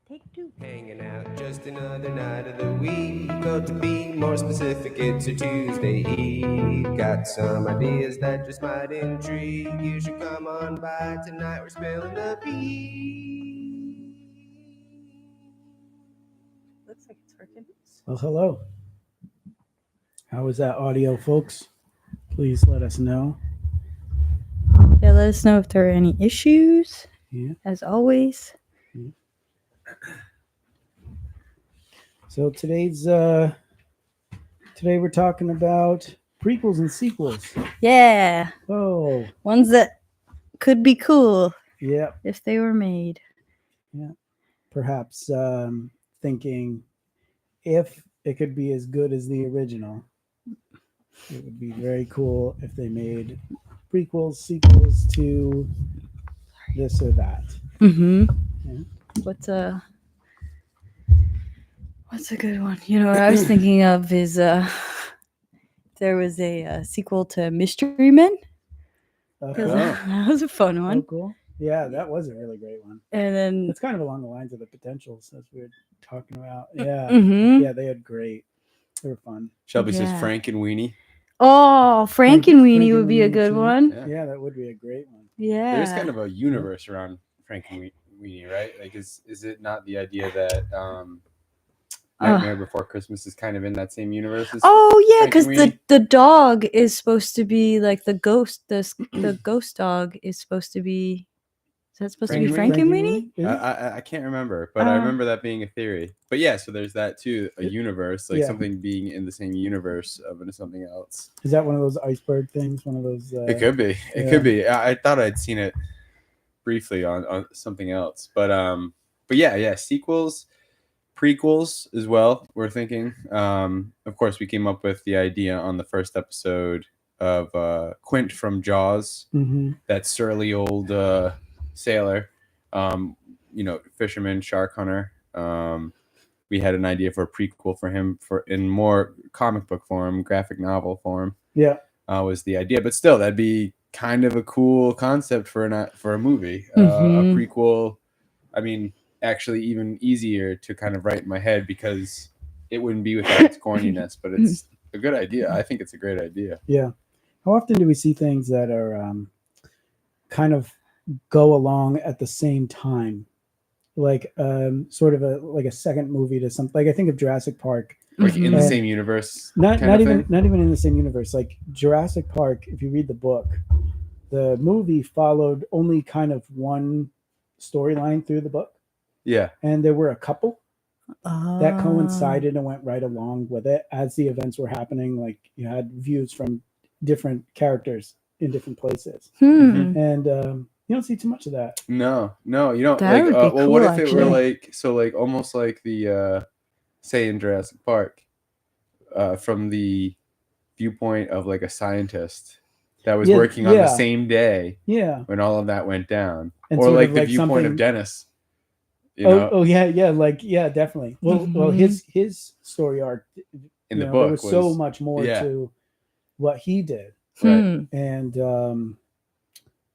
Take two. Hanging out just another night of the week. Or to be more specific, it's a Tuesday Eve. Got some ideas that just might intrigue. You should come on by tonight. We're spilling the beans. Looks like it's working. Well, hello. How was that audio, folks? Please let us know. Yeah, let us know if there are any issues. Yeah. As always. So today we're talking about prequels and sequels. Yeah. Oh, Ones that could be cool yeah. if they were made. Perhaps thinking if it could be as good as the original, it would be very cool if they made prequels, sequels to this or that. Mm-hmm. Yeah. What's a good one? You know, what I was thinking of is there was a sequel to Mystery Men. Okay. That was a fun Oh, one. cool. Yeah, that was a really great one. And then It's kind of along the lines of the potentials as we were talking about. Yeah. Mhm. Yeah, they had great. They were fun. Shelby says Yeah. Frank and Weenie. oh, Frank and Weenie would be a Frankenweenie good too. one. Yeah. Yeah, that would be a great one. Yeah. There's kind of a universe around Frank and Weenie, right? Like, is it not the idea that Nightmare Before Christmas is kind of in that same universe? As Oh yeah, Frank because and Weenie? the dog is supposed to be like the ghost. The ghost dog is supposed to be. Is that supposed to be Frank and Frank and Weenie? Is it? I can't remember, but I remember that being a theory. But yeah, so there's that too, a universe, like Yeah. something being in the same universe of something else. Is that one of those iceberg things? One of those. It could be. It yeah. could be. I thought I'd seen it briefly on something else, but yeah, sequels, prequels as well. We're thinking. Of course, we came up with the idea on the first episode of Quint from Jaws, Mm-hmm. that surly old sailor, fisherman, shark hunter. We had an idea for a prequel for him in more comic book form, graphic novel form. Yeah. Was the idea, but still, that'd be kind of a cool concept for a movie. A Mhm. prequel. I mean, actually, even easier to kind of write in my head because it wouldn't be without its corniness. But it's a good idea. I think it's a great idea. Yeah. How often do we see things that are kind of go along at the same time? Like sort of a second movie to something. Like I think of Jurassic Park. Like in the And same universe. Not kind of even thing? not even in the same universe. Like Jurassic Park, if you read the book, the movie followed only kind of one storyline through the book, Yeah. and there were a couple that Ah. coincided and went right along with it as the events were happening. Like you had views from different characters in different places, Hmm. and you don't see too much of that. No, you don't. That would be well, what cool, if it were actually. almost like the say in Jurassic Park, from the viewpoint of like a scientist that was Yeah, working on the yeah. same day Yeah, when all of that went down, And or sort like of the like viewpoint something- of Dennis. You know, oh yeah, definitely. Well, Mhm. his story arc in the there book was so much more yeah. to what he did, Right. Hmm. and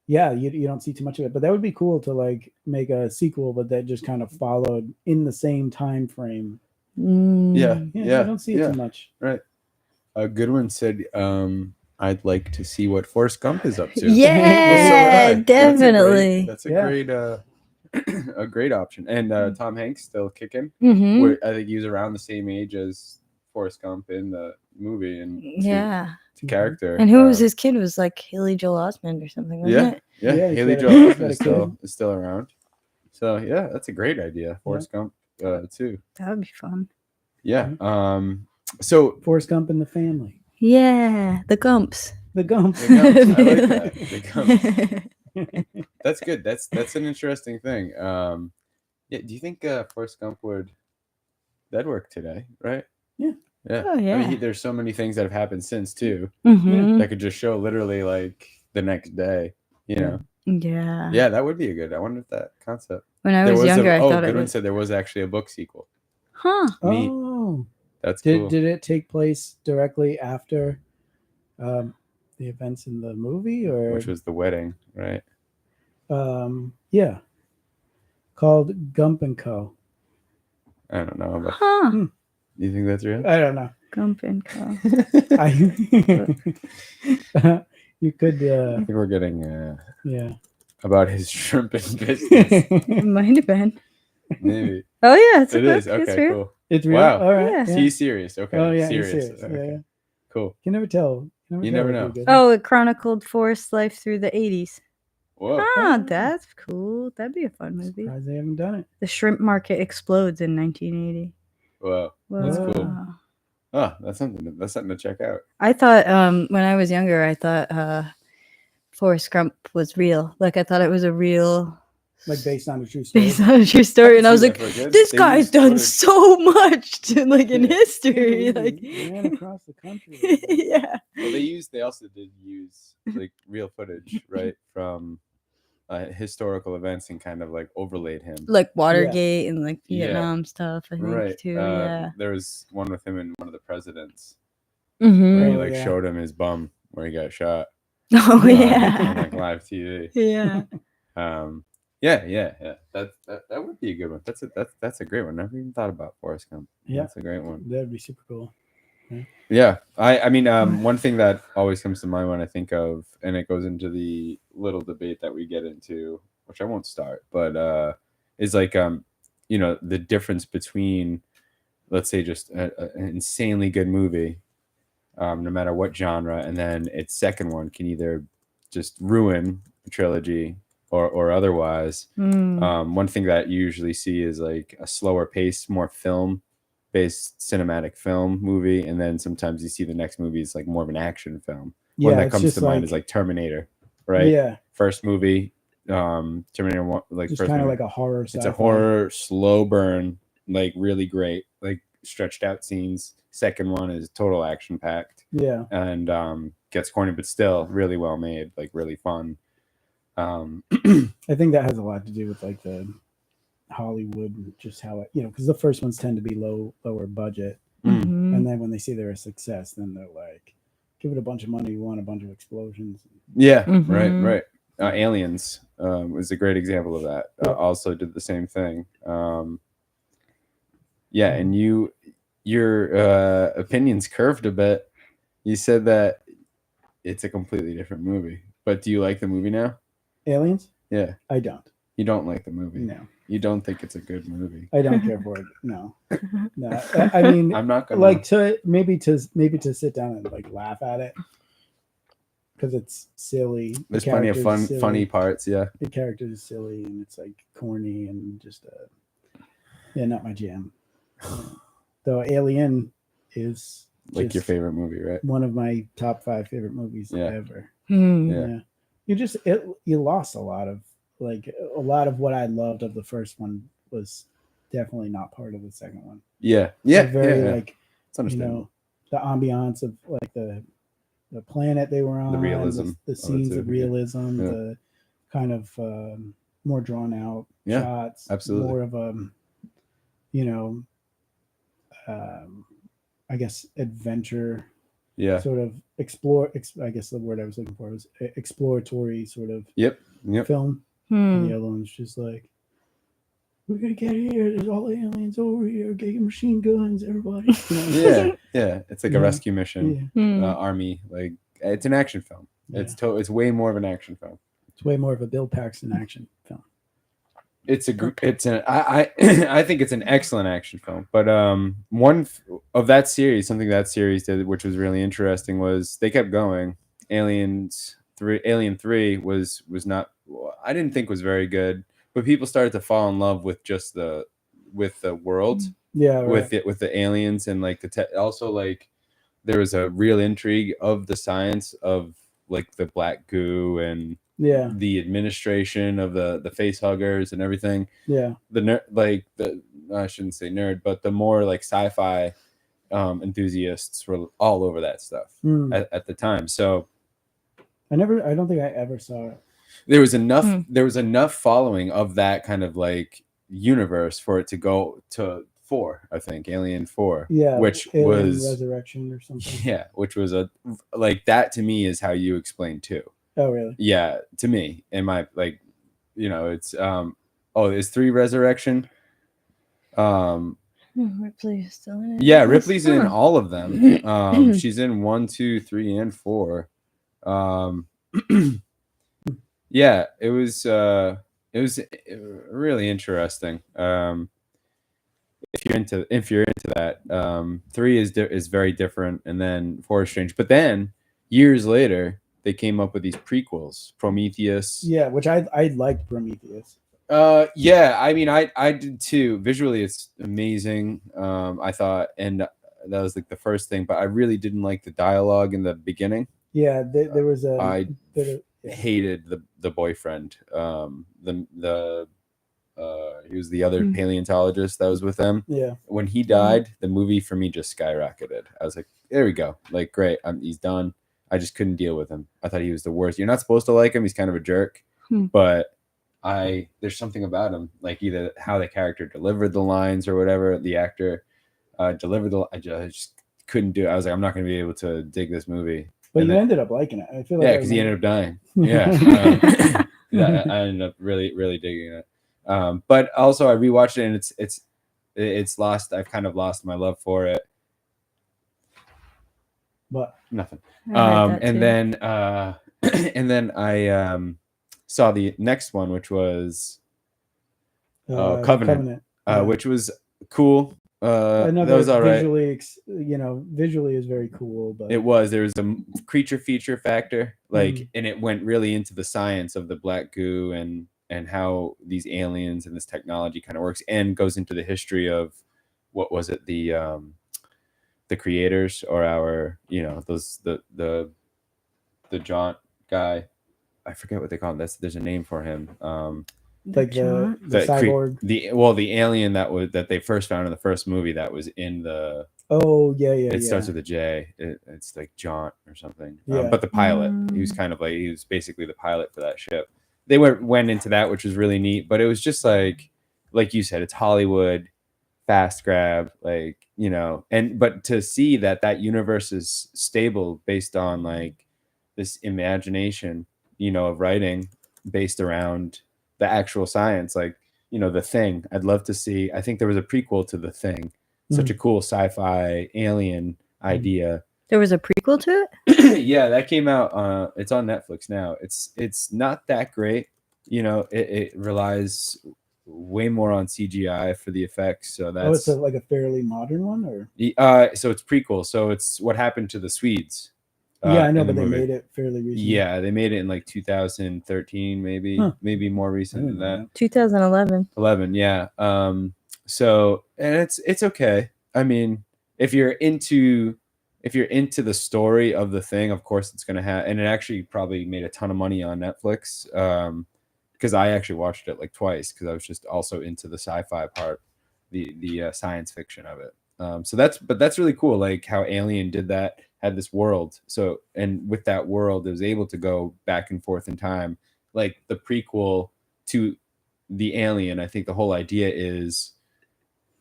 you don't see too much of it. But that would be cool to like make a sequel, but that just kind of followed in the same time frame. Mm. Yeah, Yeah, you don't see it yeah. too much. Right. Goodwin said, "I'd like to see what Forrest Gump is up to." Yeah, Well, definitely. That's a Yeah. great a great option. And Tom Hanks still kicking. Mm-hmm. I think he's around the same age as Forrest Gump in the movie and Yeah. to character. And who was his kid? It was like Haley Joel Osment or something, wasn't it? Yeah, he's Haley got a- Joel he's got Osment a is still around. So yeah, that's a great idea. Forrest Gump too. That would be fun. Yeah. So Forrest Gump and the family. Yeah, the Gumps. The Gump. The Gumps, I like that. The Gumps. That's good. That's an interesting thing. Yeah. Do you think Forrest Gump that'd work today? Right. Yeah. Yeah. Oh, yeah. I mean, there's so many things that have happened since too Mm-hmm. that could just show literally like the next day. You know. Yeah. Yeah, that would be a good. I wonder if that concept. When I was younger, I thought it Goodwin was. said there was actually a book sequel. Huh. Neat. Oh, That's cool. did it take place directly after the events in the movie, or Which was the wedding, right? yeah, called Gump and Co. I don't know. But Huh. you think that's real? I don't know. Gump and Co. You could, I think we're getting yeah. about his shrimping business. It might have been. Maybe Oh yeah, it's a it book. is. It's Okay, real. cool. It's real. Wow. All right. Yeah. Yeah. He's serious. Okay. Oh yeah, serious. he's serious. Okay. Yeah, yeah. Cool. You can never tell. You never if know. you're good. Oh, it chronicled Forrest's life through the 80s. Whoa. Ah, that's cool. That'd be a fun movie. Surprised they haven't done it. The shrimp market explodes in 1980. Wow. That's Whoa. cool. Oh, that's something to check out. I thought when I was younger, I thought Forrest Gump was real. Like I thought it was a real, Like based on a true story. based on a true story, and I was see like, that for good. this They guy's used done footage. so much to, like in history. He Like ran across the country. yeah. Well, they also did use like real footage, right, from historical events and kind of like overlaid him. Like Watergate and like Yeah. Vietnam stuff, I think Right. too. Yeah. There was one with him and one of the presidents Mm-hmm. where he Oh, like yeah. showed him his bum where he got shot. Oh on yeah. like live TV. Yeah. Yeah. That would be a good one. That's a great one. Never even thought about Forrest Gump. Yeah. That's a great one. That'd be super cool. Yeah. I mean, one thing that always comes to mind when I think of, and it goes into the little debate that we get into, which I won't start, but is like the difference between, let's say, just an insanely good movie, no matter what genre, and then its second one can either just ruin a trilogy or otherwise. One thing that you usually see is like a slower pace, more film-based cinematic film movie, and then sometimes you see the next movie is like more of an action film. Yeah, One that it's comes just to mind like- is like Terminator, right? Yeah. First movie, Terminator 1, like Just first kind of movie. like a horror. It's a sci-fi. horror, slow burn, like really great, like stretched out scenes. Second one is total action packed Yeah. and gets corny, but still really well made, like really fun. I think that has a lot to do with like the Hollywood, and just how it, because the first ones tend to be lower budget, Mhm. and then when they see they're a success, then they're like, give it a bunch of money, we want a bunch of explosions. Yeah, Mhm. right. Aliens was a great example of that. Yeah. Also did the same thing. Yeah, and your opinions curved a bit. You said that it's a completely different movie, but do you like the movie now? Aliens? Yeah, I don't. you don't like the movie. No, You don't think it's a good movie. I don't care for it. No. I mean, I'm not gonna like to sit down and like laugh at it because it's silly. The There's plenty of character's silly. funny parts. Yeah, The character is silly and it's like corny and just not my jam. Though Alien is like your just favorite movie, right? one of my top 5 favorite movies Yeah. ever. Hmm. Yeah. You lost a lot of what I loved of the first one was definitely not part of the second one. Yeah. They're very It's like understandable. the ambiance of like the planet they were on, realism the of it scenes too, of yeah. realism, Yeah. the kind of more drawn out Yeah, shots, absolutely. more of a I guess adventure Yeah. sort of I guess the word I was looking for was exploratory sort of Yep. film. Hmm. And the other one's just like, we're gonna get here. There's all aliens over here. Get your machine guns, everybody. Yeah. It's like a Yeah. rescue mission, Yeah. Hmm. army. Like it's an action film. Yeah. It's way more of an action film. It's way more of a Bill Paxton action film. I think it's an excellent action film. But one of that series, something that series did, which was really interesting, was they kept going. Alien 3 was not. I didn't think was very good, but people started to fall in love with just the world, Yeah, right. with the aliens and like also like there was a real intrigue of the science of like the black goo and Yeah, the administration of the face huggers and everything. yeah, I shouldn't say nerd, but the more like sci-fi enthusiasts were all over that stuff at the time. So I don't think I ever saw it. there was enough following of that kind of like universe for it to go to 4, I think, Alien 4. Yeah, which Alien was Resurrection or something. yeah, which was that to me is how you explain 2. Oh, really? Yeah, to me, in my it's is 3 Resurrection. Ripley is still in it. Yeah, Ripley's in Huh. all of them. She's in 1, 2, 3, and 4. Um, yeah, it was really interesting. If you're into that, 3 is very different, and then 4 is strange. But then years later, they came up with these prequels, Prometheus. Yeah, which I liked Prometheus. Yeah, I mean, I did too. Visually, it's amazing. I thought, and that was like the first thing, but I really didn't like the dialogue in the beginning. Yeah, there was a I bit of, hated the boyfriend. He was the other paleontologist that was with them. yeah. When he died, the movie for me just skyrocketed. I was like, there we go. Like, great. He's done. I just couldn't deal with him. I thought he was the worst. You're not supposed to like him. He's kind of a jerk, but there's something about him, like either how the character delivered the lines or whatever, the actor delivered I just couldn't do it. I was like, I'm not going to be able to dig this movie. But And you then, ended up liking it. I feel like yeah, because he ended up dying. Yeah, I ended up really digging it. But also I rewatched it, and it's lost. I've kind of lost my love for it. But Nothing. I heard that And too. then and then I saw the next one, which was Covenant. Yeah. Which was cool. Another that was all right. Visually is very cool, but It was. There was a creature feature factor, like, and it went really into the science of the black goo and how these aliens and this technology kind of works, and goes into the history of what was it, the creators, or our, those the jaunt guy. I forget what they call him. There's a name for him. like the cyborg. The alien that they first found in the first movie, that was in the. Oh yeah. It starts with a J. It's like Jaunt or something. Yeah. But the pilot, he was basically the pilot for that ship. They went into that, which was really neat. But it was just like you said, it's Hollywood, fast grab, but to see that universe is stable based on like this imagination, of writing based around the actual science, like, The Thing. I'd love to see. I think there was a prequel to The Thing. Such a cool sci-fi alien idea. There was a prequel to it? Yeah, that came out. It's on Netflix now. It's not that great. It relies way more on CGI for the effects. So that's it's like a fairly modern one, or so it's prequel. So it's what happened to the Swedes. Yeah, I know, but they made it fairly recently. Yeah, they made it in like 2013, maybe more recent than that. 2011. 11, yeah. So, and it's okay. I mean, if you're into the story of The Thing, of course it's gonna have, and it actually probably made a ton of money on Netflix. Because I actually watched it like twice, because I was just also into the sci-fi part, the science fiction of it. So that's really cool, like how Alien did that, had this world. So, and with that world, it was able to go back and forth in time. Like the prequel to the Alien, I think the whole idea is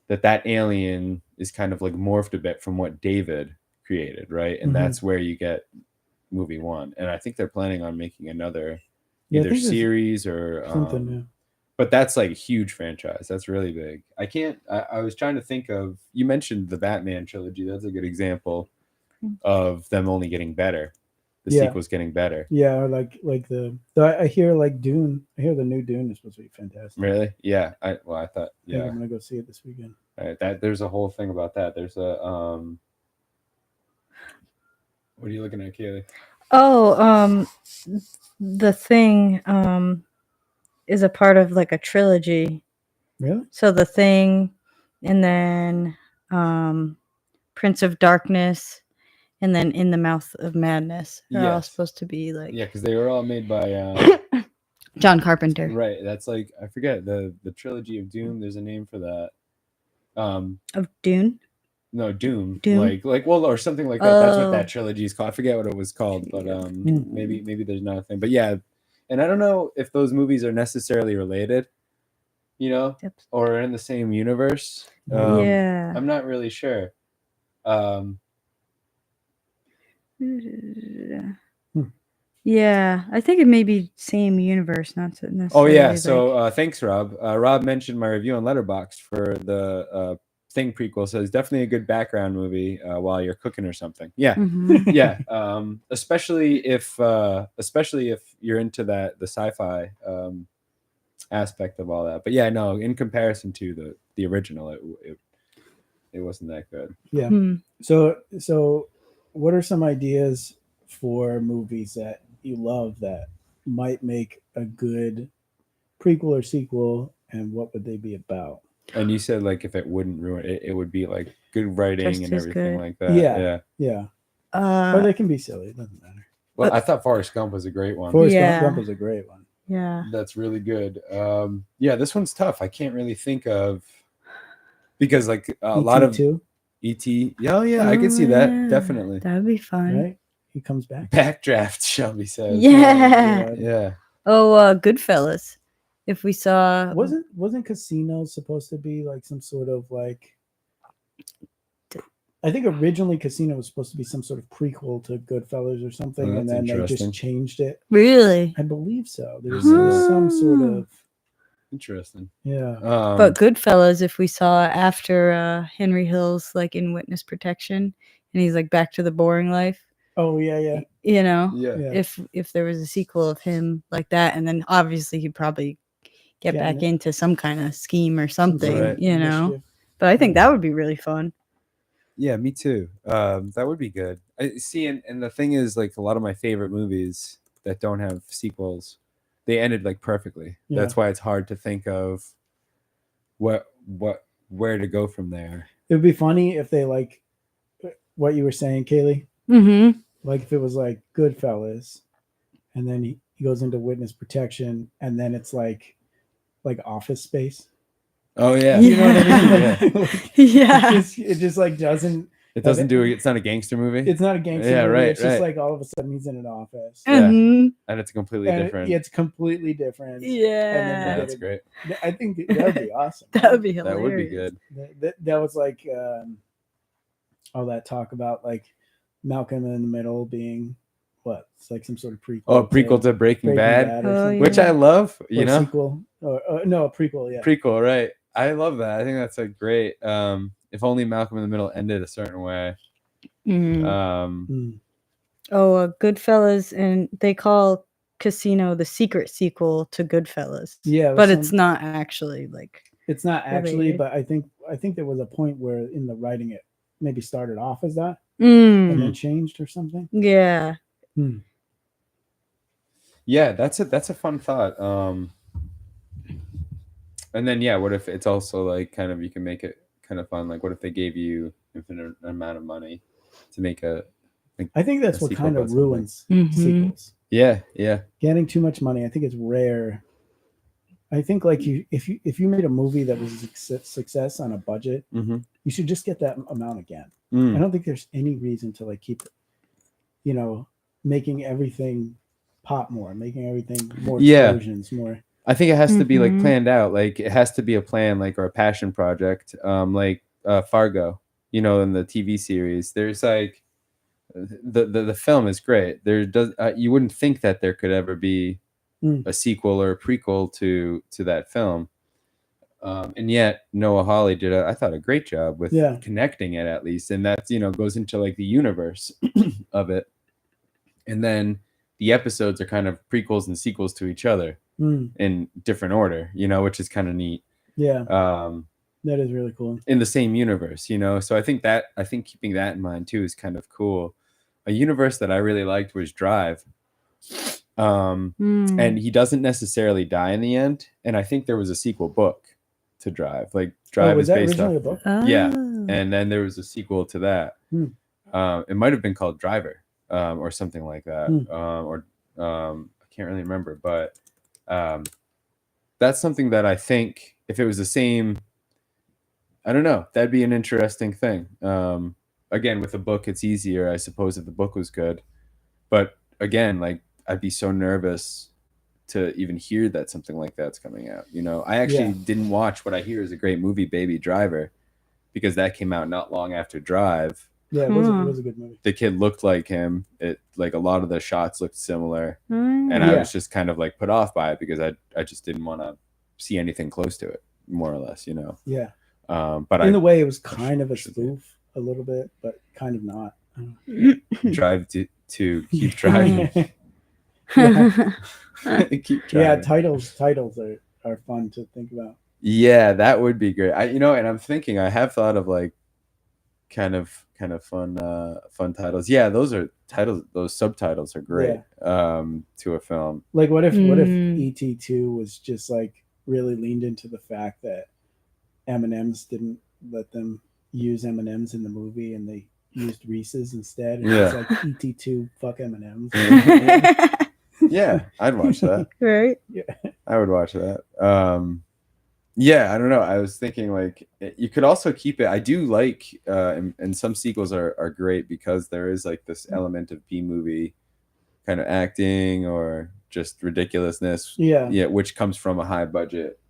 that alien is kind of like morphed a bit from what David created, right? And that's where you get movie 1. And I think they're planning on making another either series or something. Yeah. But that's like a huge franchise. That's really big. I was trying to think of, you mentioned the Batman trilogy. That's a good example of them only getting better. The sequel's getting better. Yeah, or like I hear like Dune. I hear the new Dune is supposed to be fantastic. Really? Yeah. I thought, yeah. I'm gonna go see it this weekend. That there's a whole thing about that. There's a what are you looking at, Kaylee? Oh, The Thing is a part of like a trilogy. Really? So The Thing, and then Prince of Darkness, and then In the Mouth of Madness. They're all supposed to be like, yeah, because they were all made by John Carpenter. Right. That's like, I forget the trilogy of Doom. There's a name for that. Of Dune? No, Doom. Doom? Like or something like that. That's what that trilogy is called. I forget what it was called, but maybe there's not a thing. But yeah, and I don't know if those movies are necessarily related, or in the same universe. Yeah. I'm not really sure. Yeah, I think it may be same universe, not necessarily. Oh yeah, so thanks, Rob. Rob mentioned my review on Letterboxd for the Thing prequel, so it's definitely a good background movie while you're cooking or something. Yeah. Mhm. Yeah, especially if you're into the sci-fi aspect of all that. But yeah, no, in comparison to the original, it wasn't that good. Yeah. Hmm. So what are some ideas for movies that you love that might make a good prequel or sequel, and what would they be about? And you said like if it wouldn't ruin it, it would be like good writing Just and as everything good. like that. Yeah. Yeah. Or Uh, they can be silly. It doesn't matter. Well, I thought Forrest Gump was a great one. Forrest Yeah. Gump is a great one. yeah. That's really good. Yeah, this one's tough. I can't really think of because like a lot of too, E.T. Oh yeah, I could see that yeah. definitely. That would be fun. right? He comes back. Backdraft, Shelby says. Yeah. God. Yeah. Oh, Goodfellas. If we saw, Wasn't Casino supposed to be like some sort of like? I think originally Casino was supposed to be some sort of prequel to Goodfellas or something, Oh, and that's then they interesting. just changed it. really, I believe so. There's Huh. some sort of Interesting. yeah. but Goodfellas, if we saw after Henry Hill's like in witness protection, and he's like back to the boring life. Oh yeah. You know, Yeah. Yeah. if there was a sequel of him like that, and then obviously he'd probably get Getting back it. into some kind of scheme or Some sort something. of You know, initiative. but I think that would be really fun. Yeah, me too. That would be good. I see, and the thing is, like a lot of my favorite movies that don't have sequels, they ended like perfectly. Yeah. That's why it's hard to think of where to go from there. It would be funny if they like what you were saying, Kaylee. Mm-hmm. Like if it was like Goodfellas, and then he goes into witness protection, and then it's like Office Space. Oh yeah, You know what I mean? Yeah. Like, Yeah. it just like doesn't. It doesn't do it. It's not a gangster movie. It's not a gangster Yeah, movie. right, It's just right. like all of a sudden he's in an office. Yeah. Mhm. And it's completely And different. it's completely different. Yeah. That's great. I think that would be awesome. That would be That hilarious. would be good. That was like all that talk about like Malcolm in the Middle being what? It's like some sort of prequel. Oh, a prequel to Breaking Bad, or Oh, something. which I love. Or You know, sequel. No, a prequel. Yeah. prequel, right? I love that. I think that's a great. If only Malcolm in the Middle ended a certain way. Mm. Goodfellas, and they call Casino the secret sequel to Goodfellas. Yeah, but it's not actually like. It's not actually, related. but I think there was a point where in the writing it maybe started off as that and then changed or something. Yeah. Yeah, that's a fun thought. And then yeah, what if it's also like kind of you can make it kind of fun? Like what if they gave you infinite amount of money to make a? I think that's a what sequel kind about of something. ruins Mhm. sequels. Yeah, yeah. Getting too much money, I think it's rare. I think like if you made a movie that was a success on a budget, Mm-hmm. you should just get that amount again. I Mm. don't think there's any reason to like keep, making everything pop more, making everything more Yeah. explosions, more. I think it has to be like Mhm. planned out. Like it has to be a plan, like or a passion project. Like Fargo, in the TV series. There's like the film is great. There does you wouldn't think that there could ever be a sequel or a prequel to that film. And yet Noah Hawley did I thought a great job with connecting it at least, and that's goes into like the universe of it, and then the episodes are kind of prequels and sequels to each other in different order, which is kind of neat. Yeah, that is really cool. In the same universe, so I think keeping that in mind too is kind of cool. A universe that I really liked was Drive. And he doesn't necessarily die in the end, and I think there was a sequel book to Drive. Like Drive was is that based originally off a book? Yeah, and then there was a sequel to that. It might have been called Driver, or something like that, I can't really remember, but that's something that I think if it was the same, I don't know, that'd be an interesting thing. Again, with a book, it's easier, I suppose, if the book was good, but again, like I'd be so nervous to even hear that something like that's coming out. I actually didn't watch what I hear is a great movie, Baby Driver, because that came out not long after Drive. Yeah, it was a good movie. The kid looked like him. It like a lot of the shots looked similar, and I was just kind of like put off by it because I just didn't want to see anything close to it, more or less. Yeah. But in a way, it was kind of a spoof, a little bit, but kind of not. Drive to keep driving. Yeah, Keep yeah. driving. Titles are fun to think about. Yeah, that would be great. And I'm thinking I have thought of like kind of fun titles. Yeah, those are titles. Those subtitles are great. To a film. Like, what if Mm. ET2 was just like really leaned into the fact that M&Ms didn't let them use M&Ms in the movie, and they used Reese's instead. And Yeah. it's like ET2, fuck M&Ms. Yeah, I'd watch that. Right? Yeah. I would watch that. Yeah, I don't know. I was thinking like you could also keep it. I do like, and some sequels are great because there is like this element of B movie kind of acting or just ridiculousness. Yeah. Yeah, which comes from a high budget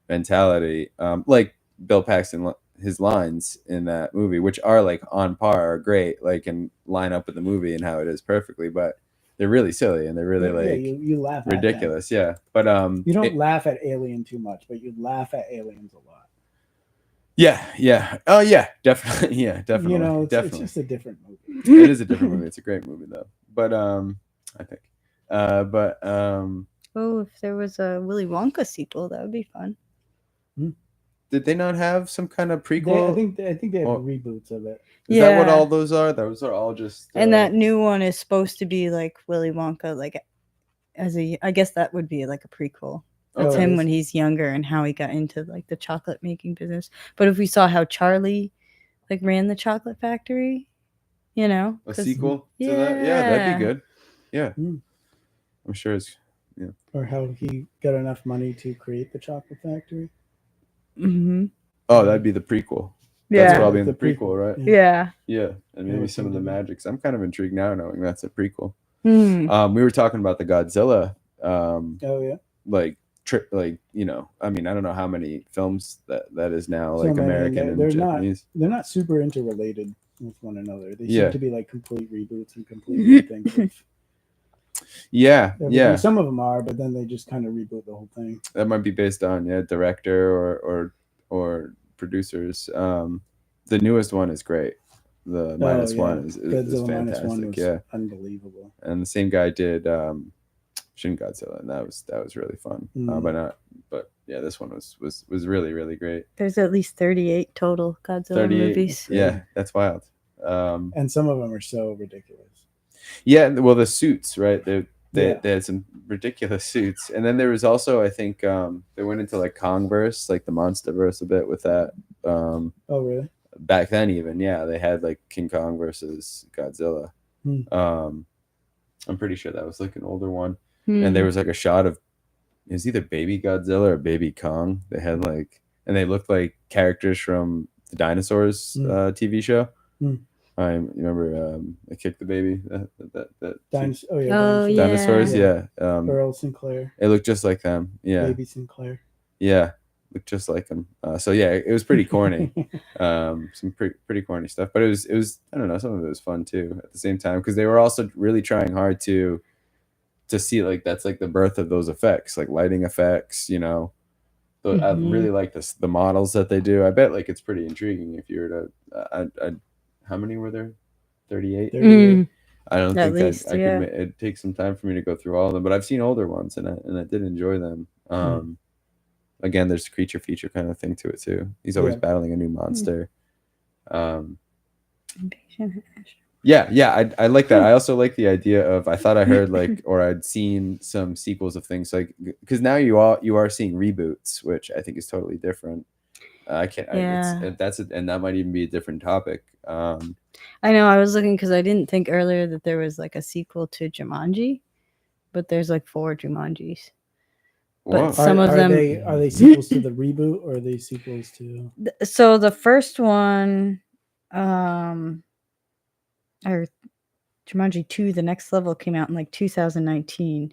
mentality. Like Bill Paxton, his lines in that movie, which are like on par, are great, like and line up with the movie and how it is perfectly, but they're really silly and they're really like you laugh ridiculous. Yeah, but you don't laugh at Alien too much, but you laugh at Aliens a lot. Yeah. Oh yeah, definitely. Yeah, definitely. You know, it's definitely. just a different movie. It is a different movie. It's a great movie though. But I think. Oh, if there was a Willy Wonka sequel, that would be fun. Did they not have some kind of prequel? I think they have reboots of it. Is that what all those are? Those are all just. And that new one is supposed to be like Willy Wonka, like I guess that would be like a prequel. That's him when he's younger and how he got into like the chocolate making business. But if we saw how Charlie like ran the chocolate factory, a sequel to that, yeah, that'd be good. Yeah, I'm sure it's Or how he got enough money to create the chocolate factory. Mm-hmm. Oh, that'd be the prequel. Yeah, that's probably in the prequel, right? Yeah, and maybe some of the magics. I'm kind of intrigued now, knowing that's a prequel. Mm. We were talking about the Godzilla. Like I mean, I don't know how many films that is now, like American and Japanese. They're not super interrelated with one another. They seem to be like complete reboots and complete things. Yeah. Some of them are, but then they just kind of reboot the whole thing. That might be based on director or producers. The newest one is great. The minus one is fantastic. Yeah, unbelievable. And the same guy did Shin Godzilla, and that was really fun. But yeah, this one was really, really great. There's at least 38 total Godzilla movies. Yeah, that's wild. And some of them are so ridiculous. Yeah, well, the suits, right? They had some ridiculous suits, and then there was also, I think, they went into like Kongverse, like the MonsterVerse a bit with that. Oh, really? Back then, even they had like King Kong versus Godzilla. I'm pretty sure that was like an older one, and there was like a shot of it was either Baby Godzilla or Baby Kong. They had like, and they looked like characters from the Dinosaurs TV show. I remember I Kicked the Baby. Dinosaurs. Yeah. Earl Sinclair. It looked just like them. Yeah. Baby Sinclair. Yeah, looked just like them. So yeah, it was pretty corny. Some pretty corny stuff, but it was I don't know. Some of it was fun too at the same time because they were also really trying hard to see like that's like the birth of those effects, like lighting effects. I really like the models that they do. I bet like it's pretty intriguing if you were to. How many were there? 38? I don't think I could. It'd take some time for me to go through all of them, but I've seen older ones and I did enjoy them. Again, there's a creature feature kind of thing to it too. He's always battling a new monster. Yeah, I like that. I also like the idea of, I thought I heard like, or I'd seen some sequels of things like, because now you are seeing reboots, which I think is totally different. I can't. And that might even be a different topic. I know. I was looking because I didn't think earlier that there was like a sequel to Jumanji, but there's like 4 Jumanjis. But some of them are they sequels to the reboot, or are they sequels to? So the first one, or Jumanji 2, the next level, came out in like 2019.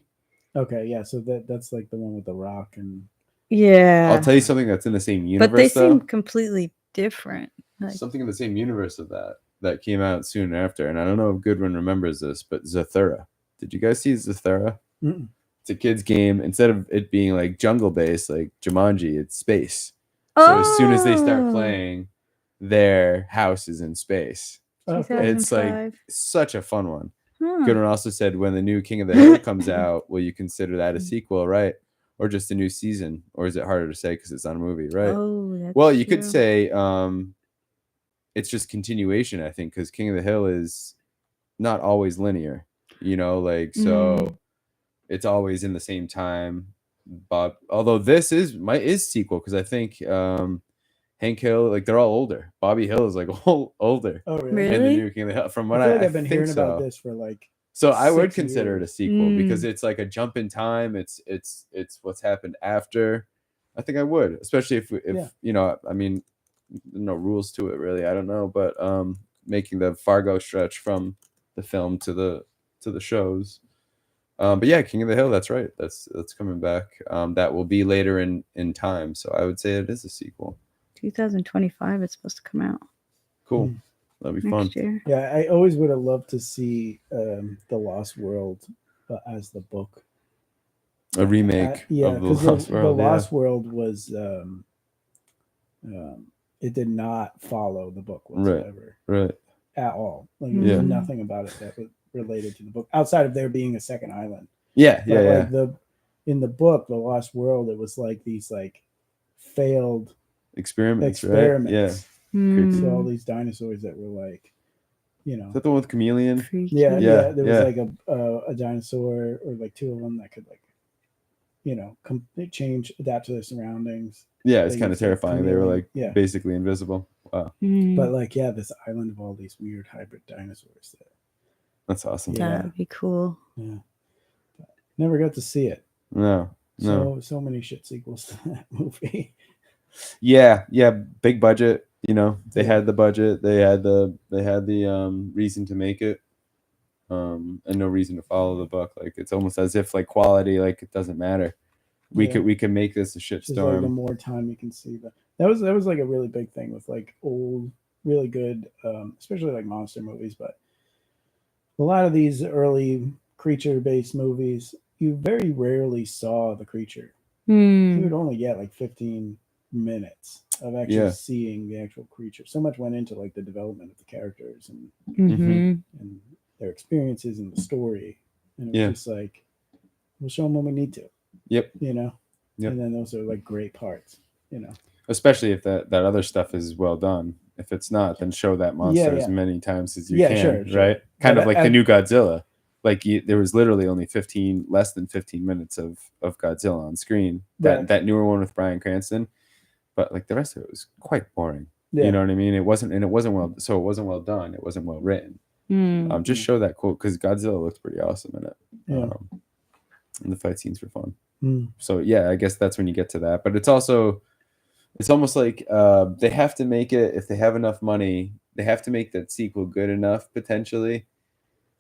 Okay, yeah. So that's like the one with the rock and. Yeah. I'll tell you something that's in the same universe. But they seem completely different. Like, something in the same universe of that came out soon after, and I don't know if Goodwin remembers this, but Zathura. Did you guys see Zathura? Mm-mm. It's a kid's game. Instead of it being like jungle based, like Jumanji, it's space. So as soon as they start Oh. playing, their house is in space. Oh, cool. It's like 2005. such a fun one. Huh. Goodwin also said, when the new King of the Hill comes out, will you consider that a sequel, right? Or just a new season? Or is it harder to say because it's not a movie, right? Oh, that's Well, you could true. say it's just continuation, I think, because King of the Hill is not always linear, you know, like, so it's always in the same time. Bob, although this is sequel, because I think Hank Hill, like, they're all older. Bobby Hill is like older Oh, really? in the Really? new King of the Hill. From I what feel like I I've been think hearing so. about this for like. So I would 6 consider it a years. sequel because it's like a jump in time. It's what's happened after. I think I would, especially if Yeah. you know, I mean, no rules to it really. I don't know, but making the Fargo stretch from the film to the shows. But yeah, King of the Hill. That's right. That's coming back. That will be later in time. So I would say it is a sequel. 2025. It's supposed to come out Cool. That'd be next fun. year. Yeah, I always would have loved to see The Lost World as the book. A remake Yeah, of the because Lost World. the Lost World was it did not follow the book whatsoever Right. at all. Like Yeah. there's nothing about it that was related to the book outside of there being a second island. Yeah. But like in the book, The Lost World, it was like these like failed Experiments. Right? Yeah. So all these dinosaurs that were like, you know, Is that the one with Chameleon? Freaky. yeah, Yeah, there was yeah. like a dinosaur or like two of them that could like, you know, change, adapt to their surroundings. Yeah, it's They kind of used, like, terrifying. They were like yeah. basically invisible. Wow, But like, yeah, this island of all these weird hybrid dinosaurs. that's awesome. That would be cool. Yeah, but never got to see it. No. So many shit sequels to that movie. Yeah, big budget. You know, they had the budget. They had the reason to make it, and no reason to follow the book. Like, it's almost as if like quality, like, it doesn't matter. We could make this a shitstorm. Like the more time you can see that was like a really big thing with like old, really good, especially like monster movies. But a lot of these early creature-based movies, you very rarely saw the creature. You would only get like 15 minutes of actually seeing the actual creature. So much went into like the development of the characters and their experiences and the story. And it was just like, we'll show them when we need to. Yep. You know? Yep. And then those are like great parts, you know? Especially if that other stuff is well done. If it's not, then show that monster as many times as you can. Sure. Right? Kind of like the new Godzilla. Like, there was literally only less than 15 minutes of Godzilla on screen. That newer one with Bryan Cranston. But like the rest of it was quite boring. Yeah. You know what I mean? It wasn't well done. It wasn't well written. Just show that quote, because Godzilla looks pretty awesome in it. Yeah. And the fight scenes were fun. So yeah, I guess that's when you get to that. But it's almost like they have to make it, if they have enough money, they have to make that sequel good enough, potentially,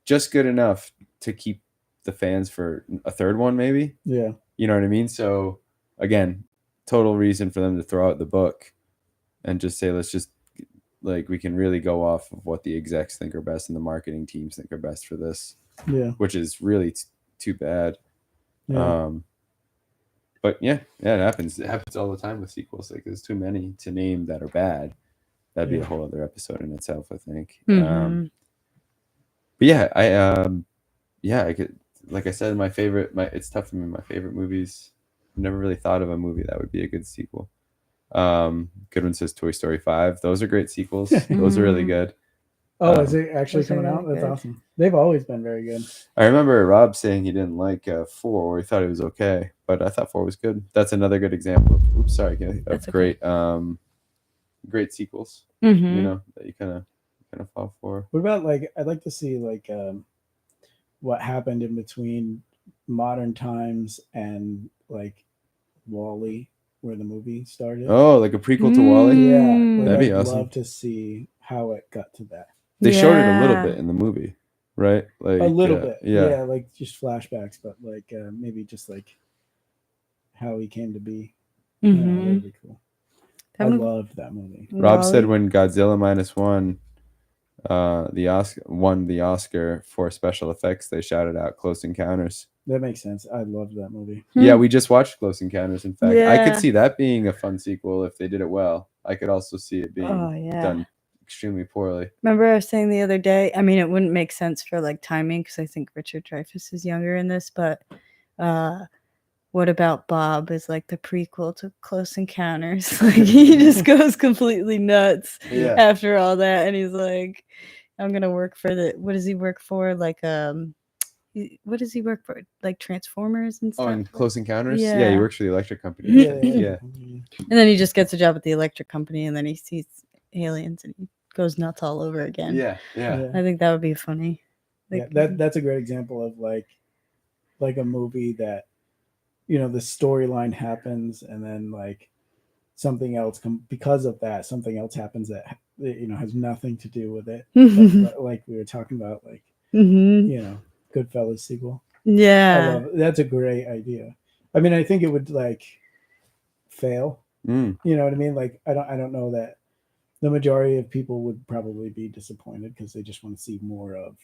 just good enough to keep the fans for a third one, maybe. Yeah. You know what I mean? So again, total reason for them to throw out the book and just say, let's just, like, we can really go off of what the execs think are best and the marketing teams think are best for this. Yeah. Which is really too bad. Yeah. But yeah, it happens. It happens all the time with sequels. Like, there's too many to name that are bad. That'd be a whole other episode in itself, I think. But yeah, I could, like I said, it's tough for me. My favorite movies. I've never really thought of a movie that would be a good sequel. Goodwin says Toy Story 5. Those are great sequels. Those are really good. Oh, is it actually coming out? That's awesome. They've always been very good. I remember Rob saying he didn't like 4, or he thought it was okay, but I thought 4 was good. That's another good example of great great sequels. You know, that you kind of fall for. What about, like, I'd like to see like what happened in between modern times and like WALL-E, where the movie started. Oh, like a prequel to WALL-E? Yeah, that'd be I'd awesome. love to see how it got to that. They showed it a little bit in the movie, right? Like a little bit, yeah, like just flashbacks, but like maybe just like how he came to be. Yeah, that'd be cool. I loved that movie. Rob said when Godzilla -1 won the Oscar for special effects, they shouted out Close Encounters. That makes sense. I loved that movie. Yeah, we just watched Close Encounters. In fact, I could Yeah. see that being a fun sequel if they did it well. I could also see it being Oh, yeah. done extremely poorly. Remember I was saying the other day, I mean, it wouldn't make sense for like timing because I think Richard Dreyfuss is younger in this, but what about Bob is like the prequel to Close Encounters? Like he just goes completely nuts Yeah. after all that, and he's like, I'm gonna work for what does he work for? Like what does he work for? Like Transformers and stuff. Oh, and Close Encounters? Yeah, he Yeah. works for the electric company. Yeah. And then he just gets a job at the electric company, and then he sees aliens and he goes nuts all over again. Yeah. I think that would be funny. Like, That's a great example of like a movie that, you know, the storyline happens and then like something else because of that, something else happens that, you know, has nothing to do with it. But, like we were talking about, like, you know, Goodfellas sequel. Yeah. I love it. That's a great idea. I mean, I think it would like fail. Mm. You know what I mean? Like, I don't know that the majority of people would probably be disappointed because they just want to see more of,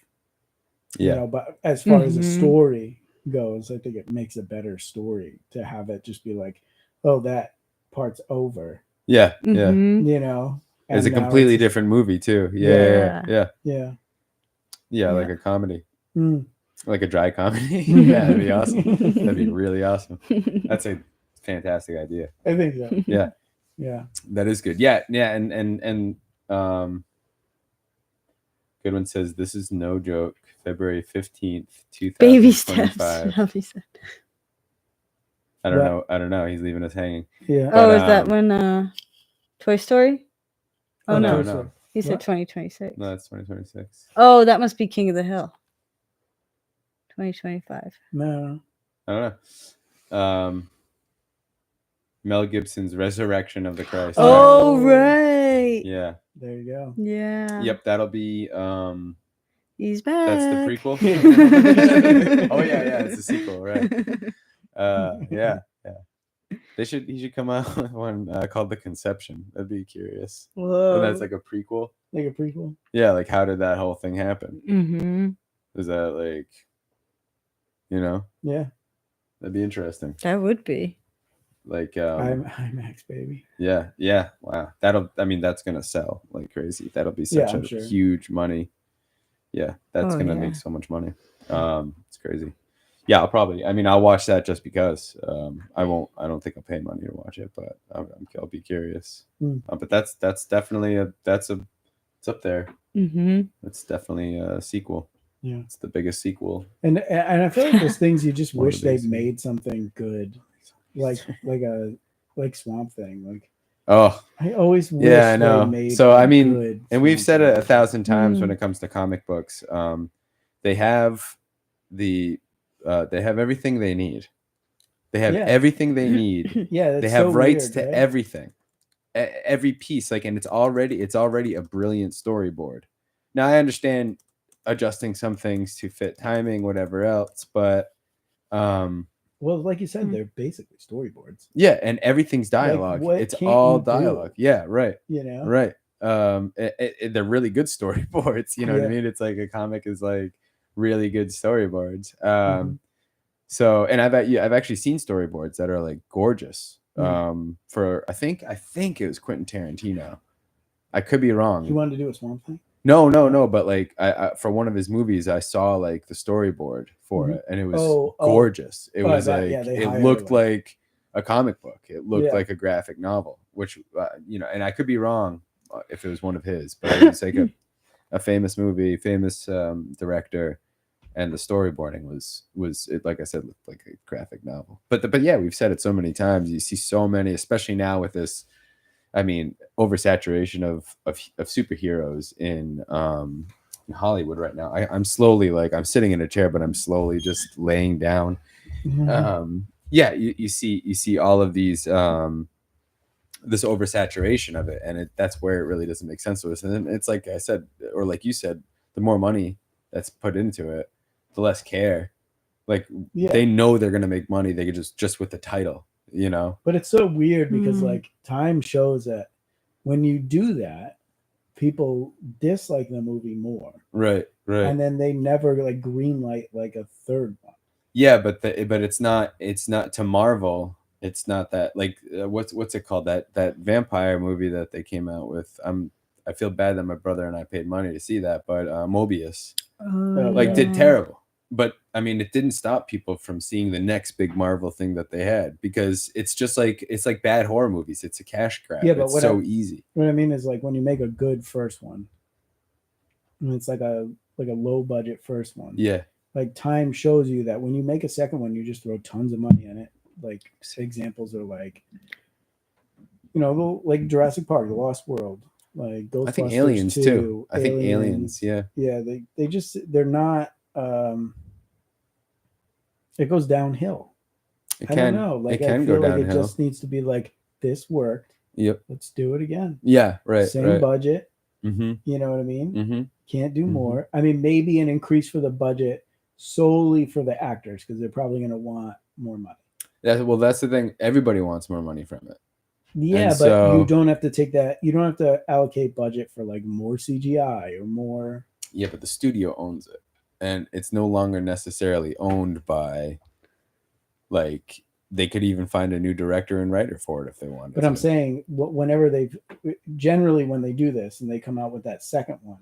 you know, but as far as the story goes, I think it makes a better story to have it just be like, oh, that part's over. Yeah. You know, it's a completely different movie too. Yeah. Like a comedy. Like a dry comedy. Yeah, that'd be awesome. That'd be really awesome. That's a fantastic idea. I think so. Yeah. That is good. Yeah, and Goodwin says this is no joke. February 15th, 2025. Baby steps. I don't know. He's leaving us hanging. Yeah. But, is that when Toy Story? Oh no. He said 2026. No, that's 2026. Oh, that must be King of the Hill. 2025. No. I don't know. Mel Gibson's Resurrection of the Christ. Oh, right. Yeah. There you go. Yeah. Yep, that'll be He's back. That's the prequel. Oh yeah, it's a sequel, right? Yeah. He should come out with one called The Conception. That'd be curious. Whoa. And that's like a prequel. Like a prequel? Yeah, like how did that whole thing happen? Mm-hmm. Is that like, you know? Yeah. That'd be interesting. That would be. Like IMAX, baby. Yeah. Wow. That's gonna sell like crazy. That'll be such a huge money. Yeah, that's gonna make so much money. It's crazy. Yeah, I'll watch that just because. I don't think I'll pay money to watch it, but I'll be curious. But that's definitely it's up there. Mm-hmm. It's definitely a sequel. Yeah, it's the biggest sequel. And I feel like there's things you just wish they'd made something good, like Swamp Thing. Like, I always wish I know. Made so I mean, and we've said it 1,000 times when it comes to comic books. They have they have everything they need. They have everything they need. They have rights to everything, every piece. Like, and it's already a brilliant storyboard. Now I understand adjusting some things to fit timing, whatever else, but well, like you said, they're basically storyboards. Yeah, and everything's dialogue. Like, it's all dialogue. Yeah, right. You know, right. They're really good storyboards. You know what I mean? It's like a comic is like really good storyboards. So, and I've actually seen storyboards that are like gorgeous. For I think it was Quentin Tarantino. I could be wrong. You wanted to do a Swamp Thing? No. But like, I for one of his movies, I saw like the storyboard for it, and it was gorgeous. It was it looked like a comic book. It looked like a graphic novel, which and I could be wrong if it was one of his, but it was like a famous movie, famous director, and the storyboarding was it, like I said, looked like a graphic novel. But yeah, we've said it so many times. You see so many, especially now with this. I mean, oversaturation of superheroes in Hollywood right now. I'm slowly, like, I'm sitting in a chair, but I'm slowly just laying down. You see all of these this oversaturation of it, and that's where it really doesn't make sense to us. And then it's like I said, or like you said, the more money that's put into it, the less care. Like they know they're gonna make money. They could just with the title. You know, but it's so weird because like time shows that when you do that, people dislike the movie more, right, and then they never like greenlight like a third one. Yeah, but it's not to Marvel. It's not that like what's it called, that vampire movie that they came out with. I feel bad that my brother and I paid money to see that, but Mobius like did terrible. But I mean, it didn't stop people from seeing the next big Marvel thing that they had, because it's just like bad horror movies. It's a cash grab. Yeah, but it's so easy. What I mean is like when you make a good first one, and it's like a low budget first one. Yeah. Like time shows you that when you make a second one, you just throw tons of money in it. Like examples are like, like Jurassic Park, The Lost World, like Ghostbusters. I think Aliens 2, too. I think Aliens. Yeah. Yeah, they're not. It goes downhill. I don't know. Like it can I feel go like downhill. it just needs to be like, this worked. Yep. Let's do it again. Yeah. Right. Same budget. Mm-hmm. You know what I mean? Mm-hmm. Can't do more. I mean, maybe an increase for the budget solely for the actors, because they're probably going to want more money. That's the thing. Everybody wants more money from it. Yeah, and but you don't have to take that. You don't have to allocate budget for like more CGI or more. Yeah, but the studio owns it, and it's no longer necessarily owned by, like, they could even find a new director and writer for it if they wanted. But I'm saying, whenever generally when they do this and they come out with that second one,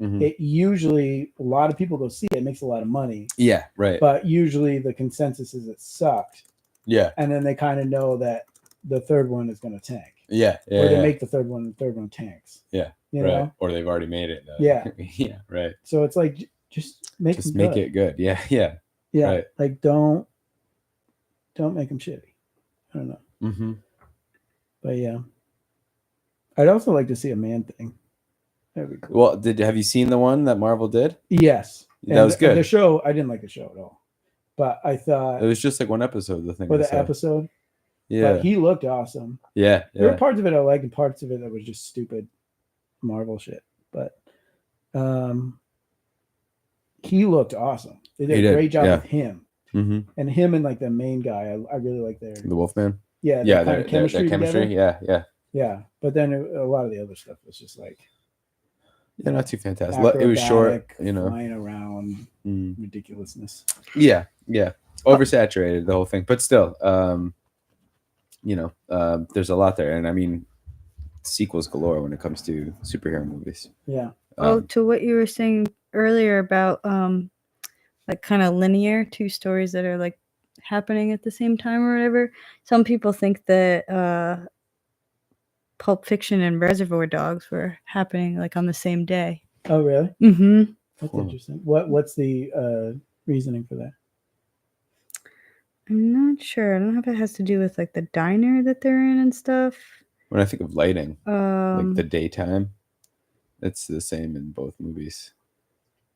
it usually, a lot of people go see it. It makes a lot of money. Yeah, right. But usually the consensus is it sucked. Yeah. And then they kind of know that the third one is going to tank. Yeah. Or they make the third one, and the third one tanks. Yeah. You know? Or they've already made it. Yeah. Yeah, right. So it's like, just make it good. Yeah, yeah. Yeah. Right. Like, don't make them shitty. I don't know. Mm-hmm. But yeah. I'd also like to see a Man Thing. That'd be cool. Well, have you seen the one that Marvel did? Yes. That was good. The show, I didn't like the show at all. But I thought it was just like one episode, the thing. For the episode. Yeah. But he looked awesome. Yeah. There were parts of it I liked and parts of it that was just stupid Marvel shit. But he looked awesome. They did a great job with him. Mm-hmm. And him and like the main guy, I really like their the Wolfman. Yeah, yeah, their chemistry. Yeah. But then a lot of the other stuff was just like, yeah, not too fantastic. It was short, flying around, ridiculousness. Yeah, oversaturated the whole thing, but still, there's a lot there, and I mean, sequels galore when it comes to superhero movies. Yeah. To what you were saying earlier about like kind of linear, two stories that are like happening at the same time or whatever. Some people think that Pulp Fiction and Reservoir Dogs were happening like on the same day. Oh, really? Mm-hmm. That's interesting. What's the reasoning for that? I'm not sure. I don't know if it has to do with like the diner that they're in and stuff. When I think of lighting, like the daytime, it's the same in both movies.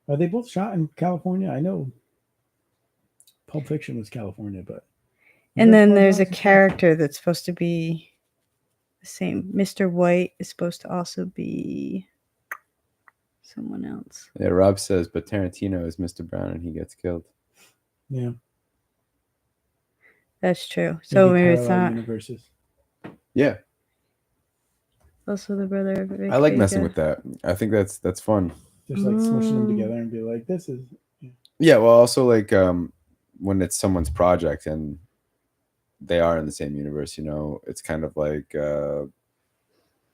Are they both shot in California? I know Pulp Fiction was California, but and then there's a character that's supposed to be the same. Mr. White is supposed to also be someone else. Yeah, Rob says, but Tarantino is Mr. Brown and he gets killed. Yeah. That's true. So maybe it's not universes. Yeah. Also the brother of Vic I like Vega. messing with that. I think that's fun. Just like smushing them together and be like, this is Yeah, well also like when it's someone's project and they are in the same universe, it's kind of like Noah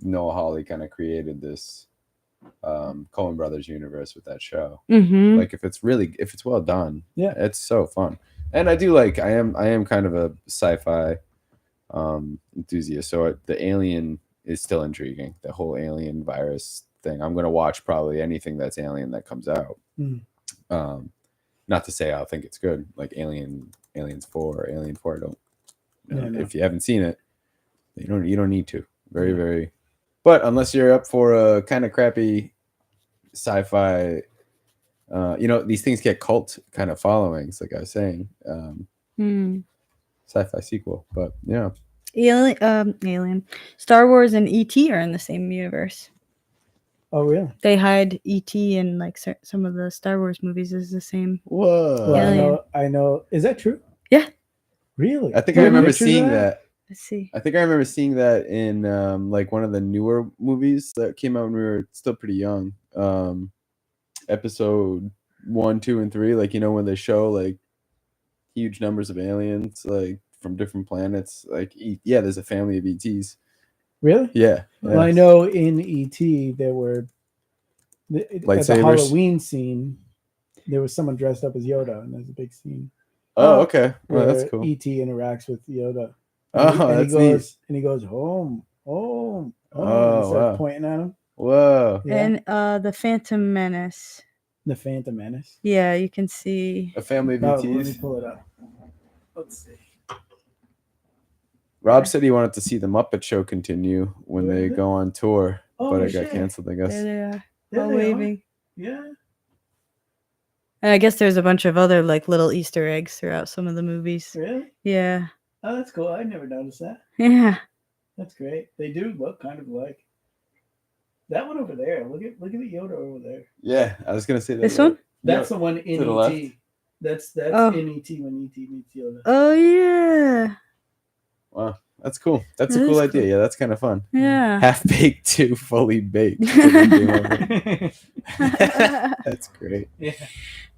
Hawley kind of created this Coen Brothers universe with that show. Mm-hmm. Like if it's well done, yeah, it's so fun. And I do like I am kind of a sci-fi enthusiast, so the Alien is still intriguing. The whole alien virus thing. I'm gonna watch probably anything that's alien that comes out. Not to say I think it's good, like Aliens 4, Alien 4. Don't if you haven't seen it, you don't need to. Very, very. But unless you're up for a kind of crappy sci-fi, these things get cult kind of followings, like I was saying. Sci-fi sequel, but yeah. Alien. Star Wars and E.T. are in the same universe. Oh, really? They hide E.T. in like some of the Star Wars movies is the same. Whoa. Well, I know. Is that true? Yeah. Really? I think I remember seeing that. Let's see. I think I remember seeing that in like one of the newer movies that came out when we were still pretty young. Episode 1, 2, and 3, like when they show like huge numbers of aliens like from different planets. Like yeah, there's a family of ETs. Really? Yeah. Well, I know in ET there were at the Lightsabers? Halloween scene. There was someone dressed up as Yoda, and there's a big scene Oh, okay. Well, where that's cool. ET interacts with Yoda. Oh, and that's he goes, neat. And he goes, home, home, home. Oh, and he starts wow. pointing at him. Whoa. Yeah. And the Phantom Menace. The Phantom Menace. Yeah, you can see. A family of Oh, ETs. let me pull it up. Let's see. Rob said he wanted to see the Muppet Show continue when Where they is it? go on tour, Oh, but it shit. got canceled, I There guess. they are, There all they are. waving. Yeah. And I guess there's a bunch of other like little Easter eggs throughout some of the movies. Really? Yeah. Oh, that's cool. I never noticed that. Yeah. That's great. They do look kind of like that one over there. Look at the Yoda over there. Yeah, I was gonna say that. This one? That's the one in to the ET. left. That's Oh. in ET when ET meets Yoda. Oh yeah. Wow, that's cool. That's That a cool is idea. cool. Yeah, that's kind of fun. Yeah. Half baked to fully baked. That's great. Yeah.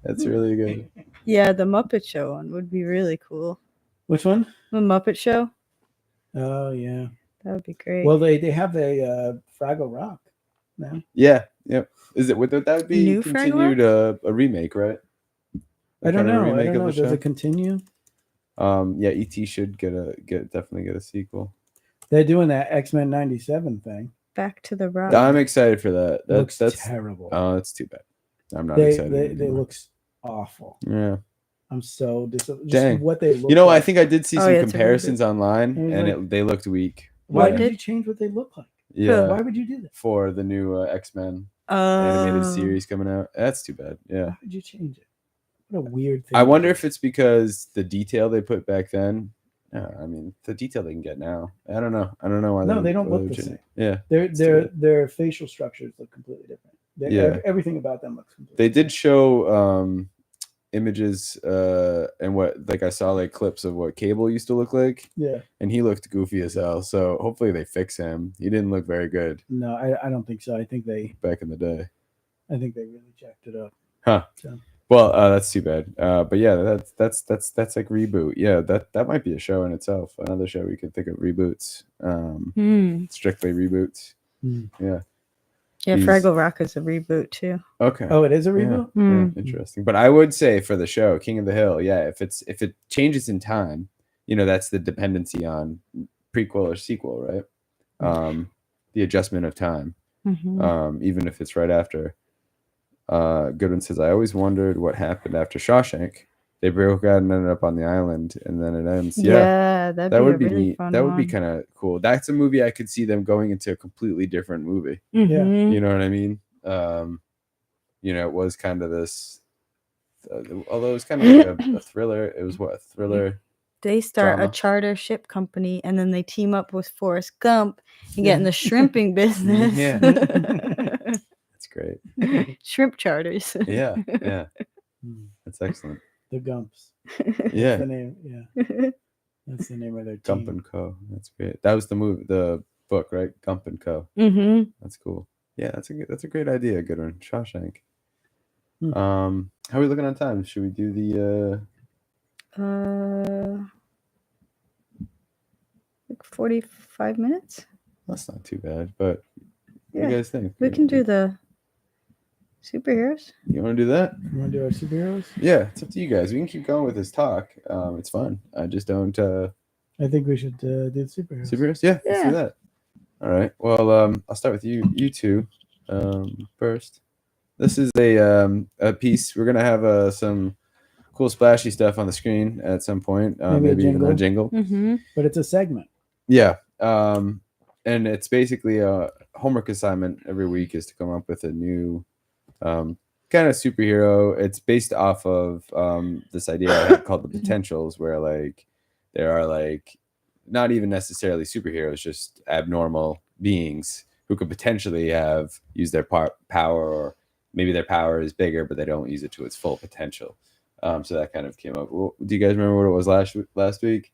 That's really good. Yeah, the Muppet Show one would be really cool. Which one? The Muppet Show? Oh yeah. That would be great. Well, they have a Fraggle Rock now. Yeah, yep. Is it would that would be New Fraggle continued a remake, right? I don't Kind of a know. I remake don't of know. the Does show? it continue? Yeah, ET should definitely get a sequel. They're doing that X-Men '97 thing. Back to the Rock. I'm excited for that. It looks That's terrible. Oh, that's too bad. I'm not excited. They anymore. look awful. Yeah. I'm so disappointed. Dang. What they look You know, like. I think I did see Oh, some yeah, it's a comparisons online, It was and like- they looked weak. Why What did did? you change what they look like? Yeah. Why would you do that? For the new X-Men animated Oh. series coming out. That's too bad. Yeah. Why would you change it? What a weird thing. I wonder to if it's because the detail they put back then. I mean, the detail they can get now. I don't know. I don't know why. No, they don't why look the would same. Yeah. Their facial structures look completely different. Yeah. Everything about them looks completely They different. did show images and what like I saw like clips of what Cable used to look like, Yeah. and he looked goofy as hell. So hopefully they fix him. He didn't look very good No, I don't think so. I think they back in the day. really jacked it up. Huh. So. Well, that's too bad. But yeah, that's like reboot. Yeah, that might be a show in itself. Another show we could think of reboots. Strictly reboots. Hmm. Yeah. Yeah, He's- Fraggle Rock is a reboot too. Okay. Oh, it is a Yeah. reboot? Yeah, interesting. But I would say for the show, King of the Hill, yeah, if it changes in time, that's the dependency on prequel or sequel, right? The adjustment of time. Mhm. Even if it's right after. Goodwin says, I always wondered what happened after Shawshank. They broke out and ended up on the island, and then it ends. Yeah, that'd that be would a be really neat. fun That would be one. kind of cool. That's a movie I could see them going into a completely different movie. Mhm. You know what I mean? It was kind of this, although it was kind of like a thriller. It was what, a thriller? They start Drama. a charter ship company and then they team up with Forrest Gump and get in the shrimping business. Yeah. That's great. Shrimp charters. Yeah, yeah. That's excellent. The Gumps. Yeah. That's the name. Yeah. That's the name of their team. Gump and Co. That's great. That was the book, right? Gump and Co. Mm-hmm. That's cool. Yeah, that's a great idea. Good one. Shawshank. Hmm. How are we looking on time? Should we do the Like 45 minutes? That's not too bad, but what Yeah. do you guys think? We can do the superheroes. You want to do that? You want to do our superheroes? Yeah, it's up to you guys. We can keep going with this talk. It's fun. I just don't I think we should do the superheroes. superheroes. Yeah, let's Yeah. do that. All right. Well, I'll start with you two first. This is a piece. We're gonna have some cool splashy stuff on the screen at some point. Maybe even a jingle. Mm-hmm. But it's a segment. Yeah. And it's basically a homework assignment every week is to come up with a new kind of superhero. It's based off of this idea I had called the potentials, where like there are like not even necessarily superheroes, just abnormal beings who could potentially have used their power, or maybe their power is bigger, but they don't use it to its full potential. So that kind of came up. Well, do you guys remember what it was last week?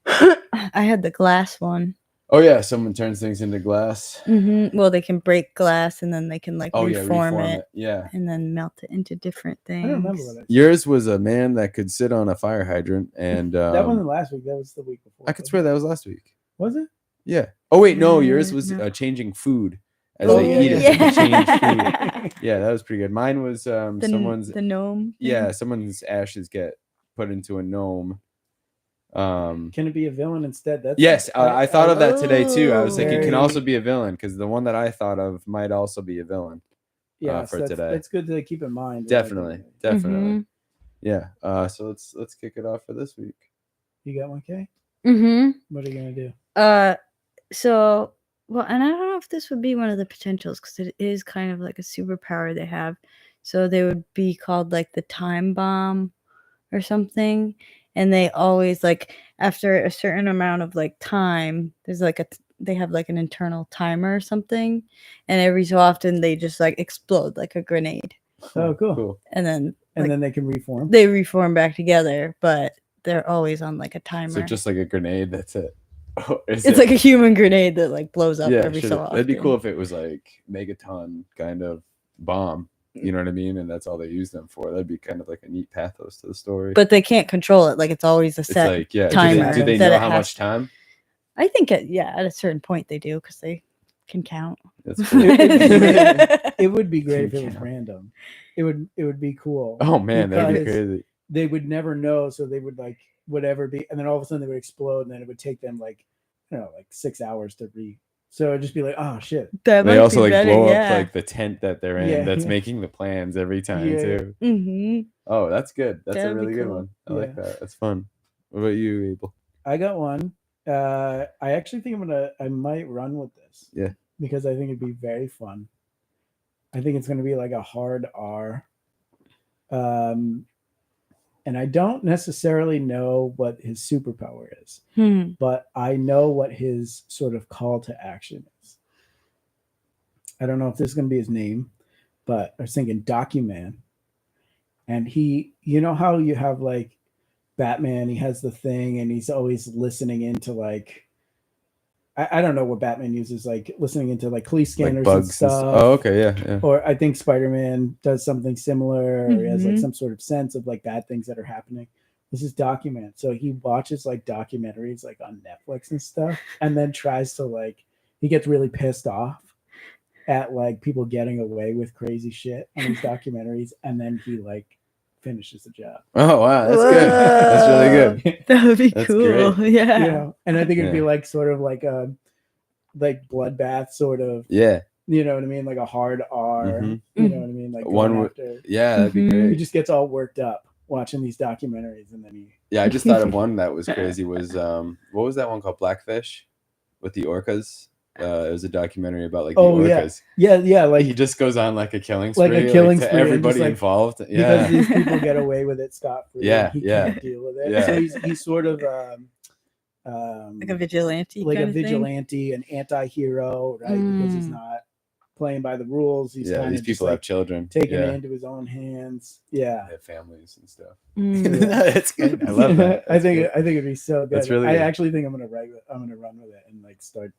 I had the glass one. Oh yeah, someone turns things into glass. Well, they can break glass and then they can like reform it. Yeah. And then melt it into different things. I don't remember what I said. Yours was a man that could sit on a fire hydrant, and that wasn't last week. That was the week before. I could swear that was last week. Was it? Yeah. Oh wait, no, yours was No. changing food as Oh, they eat it. They could change food. yeah. Yeah, that was pretty good. Mine was someone's the gnome. yeah, someone's ashes get put into a gnome. Can it be a villain instead? That's Yes, I thought of that today too. I was thinking it can Very- also be a villain because the one that I thought of might also be a villain. yeah, for so today. That's good to keep in mind. Definitely. Mhm. Yeah. So let's kick it off for this week. You got one, Kay? Mm-hmm. What are you gonna do? So, well, and I don't know if this would be one of the potentials because it is kind of like a superpower they have. So they would be called like the time bomb or something. And they always like after a certain amount of like time, there's like they have like an internal timer or something. And every so often they just like explode like a grenade. Oh, cool. And then then they can reform. They reform back together, but they're always on like a timer. So just like a grenade, that's it. Oh, it's like a human grenade that like blows up every so often. That'd be cool if it was like megaton kind of bomb. You know what I mean? And that's all they use them for. That'd be kind of like a neat pathos to the story. But they can't control it. Like it's always a set like, yeah. timer. Do they know how much time? I think at a certain point they do because they can count. That's cool. It would be great if it was random. It would be cool. Oh man, that'd be because crazy. They would never know, so they would like whatever be, and then all of a sudden they would explode, and then it would take them like, I don't know, like 6 hours to So it'd just be like, oh shit. They also like blow up like the tent that they're in. That's making the plans every time too. Mm-hmm. Oh, that's good. That's That'd a really good one. I like that. That's fun. What about you, Abel? I got one. I actually think I might run with this. Yeah. Because I think it'd be very fun. I think it's gonna be like a hard R. And I don't necessarily know what his superpower is, but I know what his sort of call to action is. I don't know if this is going to be his name, but I was thinking Documan. And he, you know how you have like Batman, he has the thing and he's always listening into like, I don't know what Batman uses, like listening into like police scanners like and stuff. Oh, okay, yeah. Or I think Spider-Man does something similar, or he has like some sort of sense of like bad things that are happening. This is Document. So he watches like documentaries like on Netflix and stuff, and then tries to like, he gets really pissed off at like people getting away with crazy shit on these documentaries, and then he like finishes the job. Oh wow, that's good. That's really good. That would be cool. Great. Yeah. You know, and I think it'd be like sort of like a like bloodbath sort of. Yeah. You know what I mean? Like a hard R. Mm-hmm. You know what I mean? Like one. After, yeah, that'd be great. He just gets all worked up watching these documentaries, and then he. Yeah, I just thought of one that was crazy. Was what was that one called? Blackfish, with the orcas. It was a documentary about like the orcas. Yeah. Like he just goes on like a killing spree, like a killing spree to everybody like, involved. Yeah, because these people get away with it scot free. Yeah, he can't deal with it. Yeah. So he's sort of like a vigilante, like a vigilante, an anti-hero, right? Because he's not playing by the rules. He's kind these of people have children, taking it into his own hands. Yeah, they have families and stuff. That's good. I love that. I think it'd be so good. That's really. I actually think I'm gonna run with it and like start.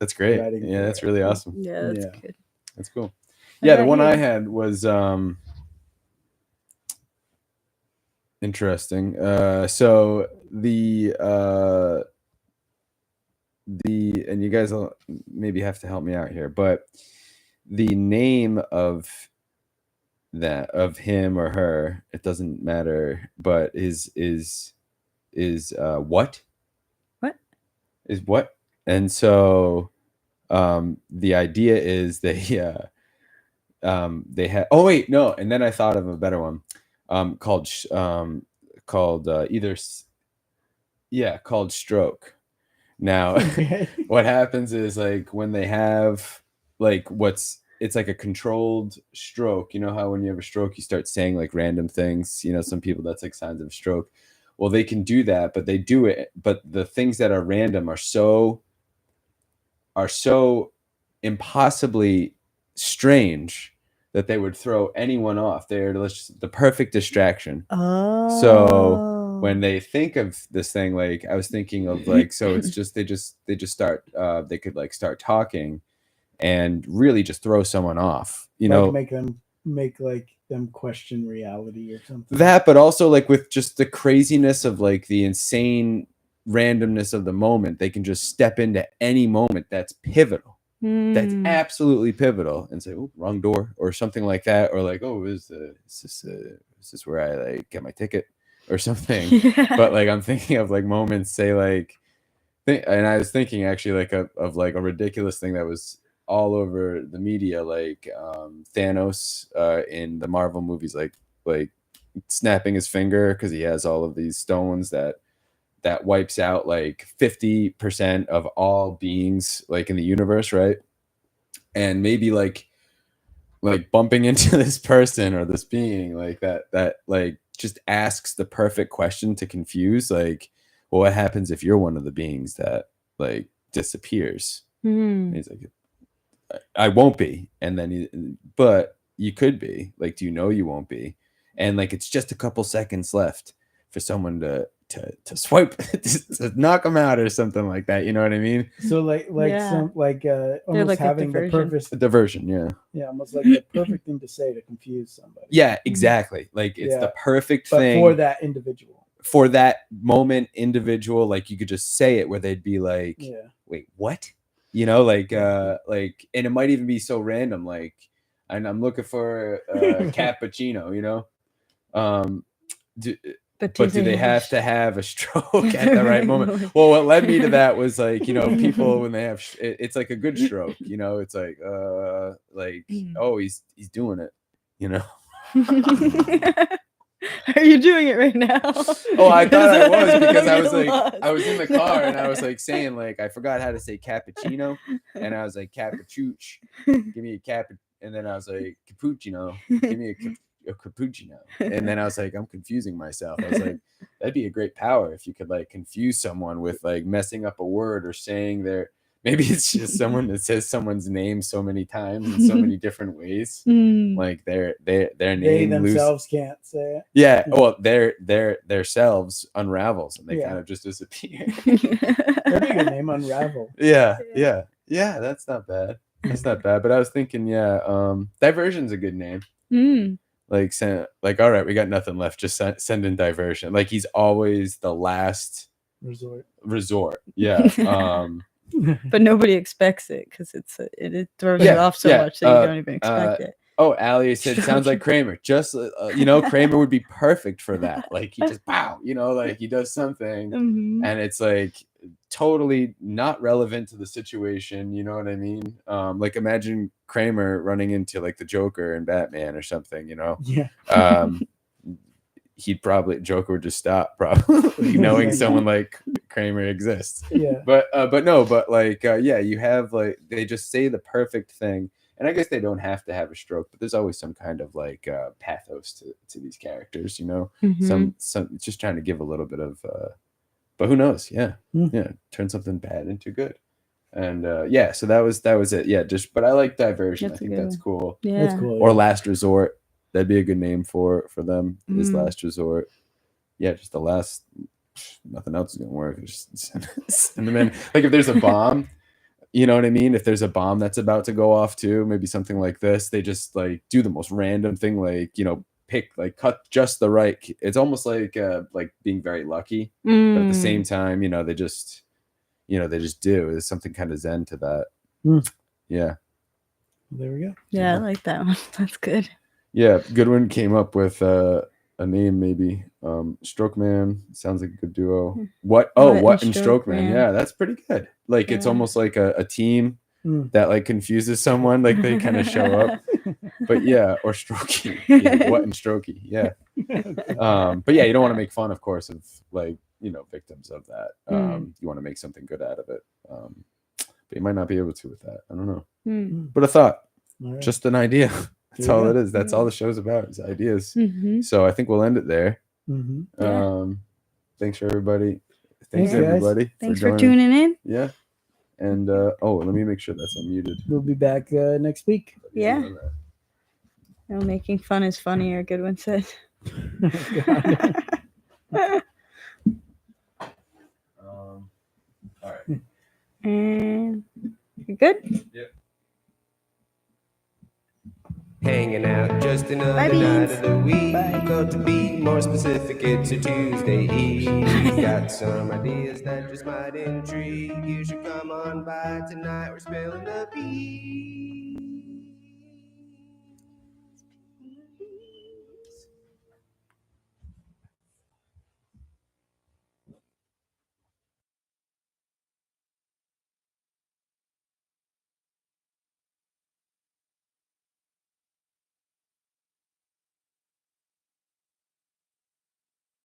That's great. Yeah, that's really awesome. Yeah, that's good. That's cool. Yeah, the one I had was interesting. So the and you guys will maybe have to help me out here, but the name of him or her, it doesn't matter, but is what? What? Is what? And so the idea is they had oh wait, no, and then I thought of a better one called stroke. Now what happens is like when they have like it's like a controlled stroke. You know how when you have a stroke you start saying like random things, you know, some people that's like signs of stroke. Well, they can do that, but they do it, but the things that are random are so impossibly strange that they would throw anyone off. They're the perfect distraction. Oh. So when they think of this thing, like I was thinking of like, so it's just they just start they could like start talking and really just throw someone off, you like know, make like them question reality or something. that, but also like with just the craziness of like the insane randomness of the moment, they can just step into any moment that's pivotal. That's absolutely pivotal, and say, "Oh, wrong door," or something like that, or like, "Oh, is this where I like get my ticket?" or something. Yeah. But like, I'm thinking of like moments, say like, and I was thinking actually like of like a ridiculous thing that was all over the media, like Thanos in the Marvel movies, like snapping his finger because he has all of these stones that wipes out like 50% of all beings like in the universe, right? And maybe like bumping into this person or this being like that like just asks the perfect question to confuse, like, well, what happens if you're one of the beings that like disappears? And he's like, I won't be. And then but you could be. Like, do you know you won't be? And like it's just a couple seconds left for someone to swipe to knock them out or something like that. You know what I mean? So like Yeah. some like almost like a having the diversion. perfect Diversion, yeah. yeah, almost like the perfect thing to say to confuse somebody. Yeah, exactly. Like it's Yeah. the perfect But thing for that individual. for that moment, individual. Like you could just say it where they'd be like, Yeah. wait, what? You know, like like, and it might even be so random, like, and I'm looking for a cappuccino, you know. But do they have to have a stroke at the right moment? Well, what led me to that was like, you know, people when they have it's like a good stroke, you know, it's like oh, he's doing it, you know. Are you doing it right now? Oh, I thought I was, because I was Get like, lost. I was in the car and I was like saying like I forgot how to say cappuccino, and I was like cappuccino, give me a cap, and then I was like cappuccino, give me a cappuccino, and then I was like, I'm confusing myself. I was like, that'd be a great power if you could like confuse someone with like messing up a word or saying their, maybe it's just someone that says someone's name so many times in so many different ways, like their name They themselves can't say it. Yeah, well, their selves unravels and they kind of just disappear. That'd be a good name, Unravel. Yeah, that's not bad. That's not bad. But I was thinking, diversion's a good name. Like, all right, we got nothing left. Just send in diversion. Like he's always the last resort. Yeah. But nobody expects it because it throws you off so much that you don't even expect it. Oh, Allie said, sounds like Kramer. Just, you know, Kramer would be perfect for that. Like he just, pow, you know, like he does something and it's like totally not relevant to the situation. You know what I mean? Like imagine Kramer running into like the Joker and Batman or something, you know? Yeah. Joker would just stop probably knowing someone like Kramer exists. Yeah. But like, you have like, they just say the perfect thing. And I guess they don't have to have a stroke, but there's always some kind of like pathos to these characters, you know. Some just trying to give a little bit of, but who knows? Yeah, turn something bad into good, and so that was it. Yeah, but I like diversion. I think that's cool. Yeah, that's cool. Or last resort. That'd be a good name for them. Is last resort. Yeah, just the last. Nothing else is gonna work. Just send them in. Like if there's a bomb. You know what I mean? If there's a bomb that's about to go off too, maybe something like this, they just like do the most random thing, like, you know, cut just the right. It's almost like being very lucky, but at the same time, you know, they just do. There's something kind of zen to that. Yeah. There we go. Yeah, I like that one. That's good. Yeah, Goodwin came up with a name, maybe. Stroke Man sounds like a good duo. What and Stroke Man. Yeah, that's pretty good. Like it's almost like a team that like confuses someone, like they kind of show up. But yeah, or Strokey. Yeah, what and Strokey. Yeah. But yeah, you don't want to make fun, of course, of like, you know, victims of that. You want to make something good out of it. But you might not be able to with that. I don't know. But a thought. Right. Just an idea. That's all it is. That's all the show's about, is ideas. So I think we'll end it there. Thanks for everybody. Thanks everybody. Thanks for tuning in. Yeah. And let me make sure that's unmuted. We'll be back next week. Yeah. No, making fun is funnier, Goodwin said. And you good? Hanging out just another Bye, night Beans. of the week. Bye. Well, to be more specific, it's a Tuesday Eve. Got some ideas that just might intrigue. You should come on by tonight. We're spilling the beans.